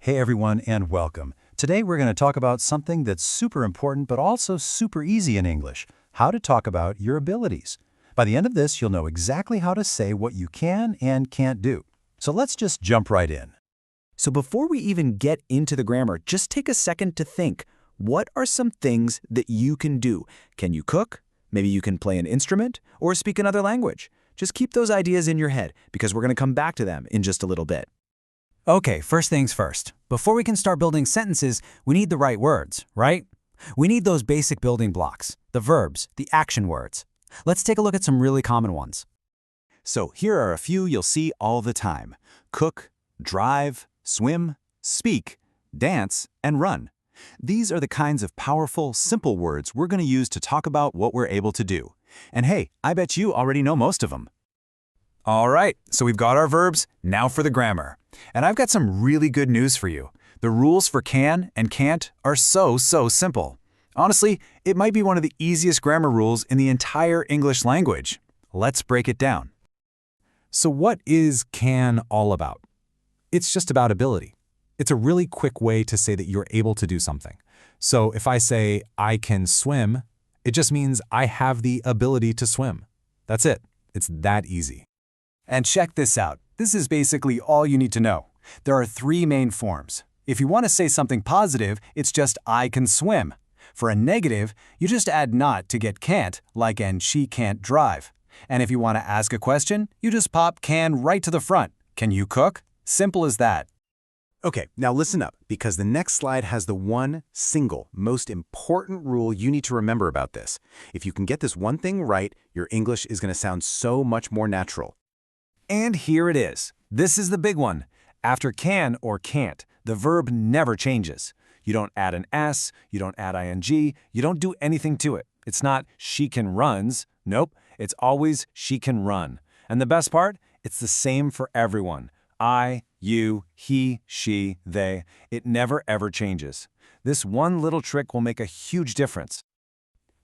Hey everyone, and welcome. Today we're going to talk about something that's super important but also super easy in English, how to talk about your abilities. By the end of this, you'll know exactly how to say what you can and can't do. So let's just jump right in. So before we even get into the grammar, just take a second to think, what are some things that you can do? Can you cook? Maybe you can play an instrument or speak another language. Just keep those ideas in your head because we're going to come back to them in just a little bit. Okay, first things first. Before we can start building sentences, we need the right words, right? We need those basic building blocks, the verbs, the action words. Let's take a look at some really common ones. So here are a few you'll see all the time. Cook, drive, swim, speak, dance, and run. These are the kinds of powerful, simple words we're going to use to talk about what we're able to do. And hey, I bet you already know most of them. All right, so we've got our verbs, now for the grammar. And I've got some really good news for you. The rules for can and can't are so simple. Honestly, it might be one of the easiest grammar rules in the entire English language. Let's break it down. So what is can all about? It's just about ability. It's a really quick way to say that you're able to do something. So if I say, I can swim, it just means I have the ability to swim. That's it. It's that easy. And check this out. This is basically all you need to know. There are three main forms. If you want to say something positive, it's just I can swim. For a negative, you just add not to get can't, like and she can't drive. And if you want to ask a question, you just pop can right to the front. Can you cook? Simple as that. Okay, now listen up, because the next slide has the one single, most important rule you need to remember about this. If you can get this one thing right, your English is going to sound so much more natural. And here it is. This is the big one. After can or can't, the verb never changes. You don't add an S, you don't add ing, you don't do anything to it. It's not she can runs. Nope, it's always she can run. And the best part? It's the same for everyone. I, you, he, she, they. It never ever changes. This one little trick will make a huge difference.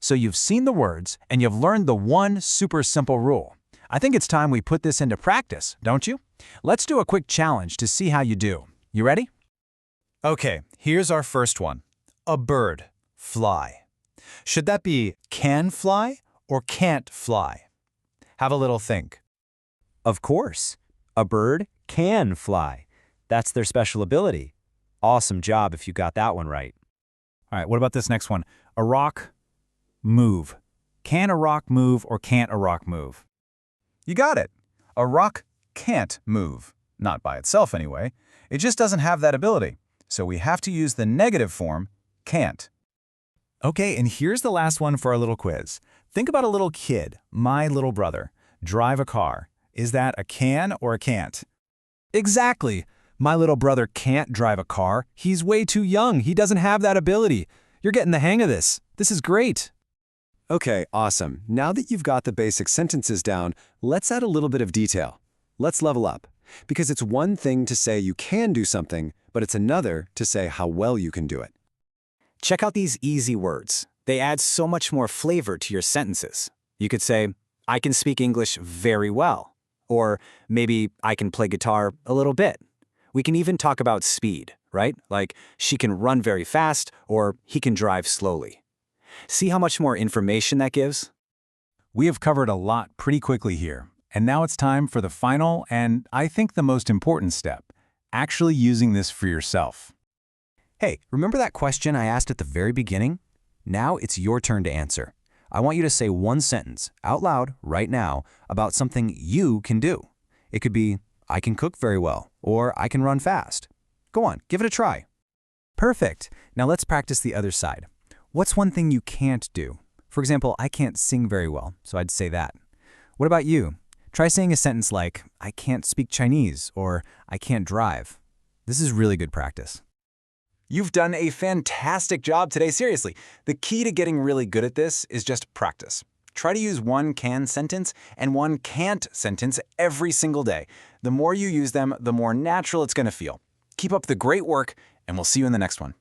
So you've seen the words and you've learned the one super simple rule. I think it's time we put this into practice, don't you? Let's do a quick challenge to see how you do. You ready? Okay, here's our first one. A bird, fly. Should that be can fly or can't fly? Have a little think. Of course, a bird can fly. That's their special ability. Awesome job if you got that one right. All right, what about this next one? A rock, move. Can a rock move or can't a rock move? You got it. A rock can't move. Not by itself anyway. It just doesn't have that ability. So we have to use the negative form, can't. Okay, and here's the last one for our little quiz. Think about a little kid, my little brother, drive a car. Is that a can or a can't? Exactly. My little brother can't drive a car. He's way too young. He doesn't have that ability. You're getting the hang of this. This is great. Okay, awesome. Now that you've got the basic sentences down, let's add a little bit of detail. Let's level up. Because it's one thing to say you can do something, but it's another to say how well you can do it. Check out these easy words. They add so much more flavor to your sentences. You could say, I can speak English very well. Or maybe I can play guitar a little bit. We can even talk about speed, right? Like she can run very fast or he can drive slowly. See how much more information that gives? We have covered a lot pretty quickly here. And now it's time for the final and I think the most important step, actually using this for yourself. Hey, remember that question I asked at the very beginning? Now it's your turn to answer. I want you to say one sentence out loud right now about something you can do. It could be, I can cook very well, or I can run fast. Go on, give it a try. Perfect. Now let's practice the other side. What's one thing you can't do? For example, I can't sing very well, so I'd say that. What about you? Try saying a sentence like, I can't speak Chinese, or I can't drive. This is really good practice. You've done a fantastic job today, seriously. The key to getting really good at this is just practice. Try to use one can sentence and one can't sentence every single day. The more you use them, the more natural it's going to feel. Keep up the great work, and we'll see you in the next one.